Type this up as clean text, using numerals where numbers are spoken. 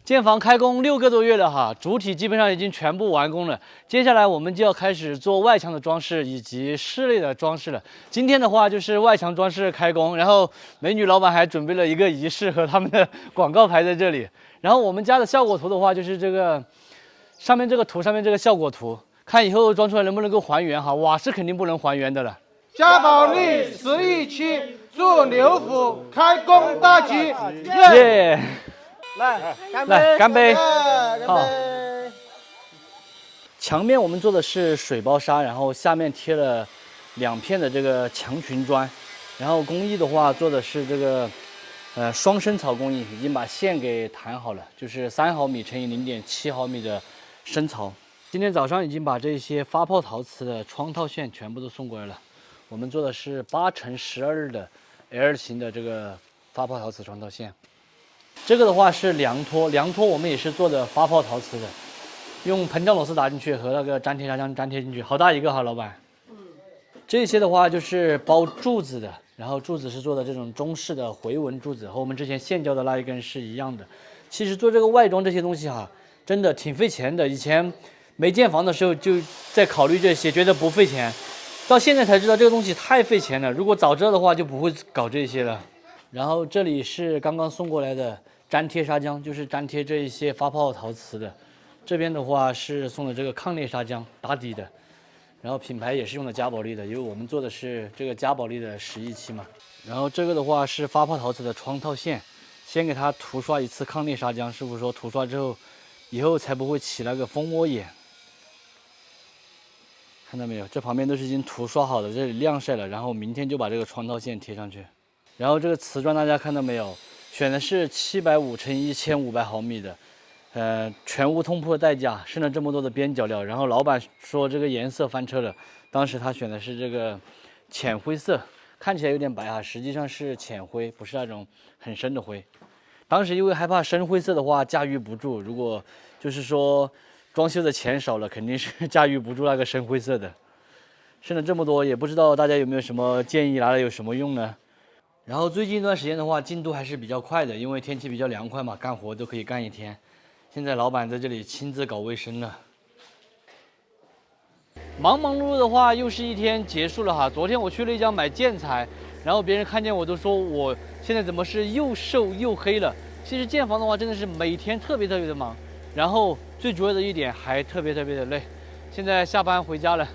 建房开工6个多月了哈，主体基本上已经全部完工了。接下来我们就要开始做外墙的装饰以及室内的装饰了。今天的话就是外墙装饰开工，然后美女老板还准备了一个仪式和他们的广告牌在这里。然后我们家的效果图的话就是这个上面这个图上面这个效果图，看以后装出来能不能够还原哈。瓦是肯定不能还原的了。嘉宝莉11期祝刘府开工大吉！耶！来，干杯！好。墙面我们做的是水包砂，然后下面贴了2片的这个墙裙砖，然后工艺的话做的是这个双生草工艺，已经把线给弹好了，就是3毫米乘以0.7毫米的生槽。今天早上已经把这些发泡陶瓷的窗套线全部都送过来了。我们做的是8×12的 L 型的这个发泡陶瓷窗套线。这个的话是梁托，梁托我们也是做的发泡陶瓷的，用膨胀螺丝打进去和那个粘贴砂浆粘贴进去，好大一个哈，老板。这些的话就是包柱子的，然后柱子是做的这种中式的回纹柱子，和我们之前现浇的那一根是一样的。其实做这个外装这些东西哈，真的挺费钱的。以前没建房的时候就在考虑这些，觉得不费钱，到现在才知道这个东西太费钱了。如果早知道的话，就不会搞这些了。然后这里是刚刚送过来的粘贴砂浆，就是粘贴这一些发泡陶瓷的。这边的话是送的这个抗裂砂浆打底的，然后品牌也是用的嘉宝莉的，因为我们做的是这个嘉宝莉的11期嘛。然后这个的话是发泡陶瓷的窗套线，先给它涂刷一次抗裂砂浆，师傅说涂刷之后，以后才不会起那个蜂窝眼。看到没有？这旁边都是已经涂刷好的，这里晾晒了，然后明天就把这个窗套线贴上去。然后这个瓷砖大家看到没有？选的是750×1500毫米的，全无通铺的代价，剩了这么多的边角料。然后老板说这个颜色翻车了，当时他选的是这个浅灰色，看起来有点白哈，实际上是浅灰，不是那种很深的灰。当时因为害怕深灰色的话驾驭不住，如果就是说装修的钱少了，肯定是驾驭不住那个深灰色的。剩了这么多，也不知道大家有没有什么建议，拿来有什么用呢？然后最近一段时间的话，进度还是比较快的，因为天气比较凉快嘛，干活都可以干1天。现在老板在这里亲自搞卫生了。忙忙碌碌的话，又是一天结束了哈。昨天我去了一家买建材，然后别人看见我都说我现在怎么是又瘦又黑了。其实建房的话，真的是每天特别的忙，然后最主要的一点还特别的累。现在下班回家了。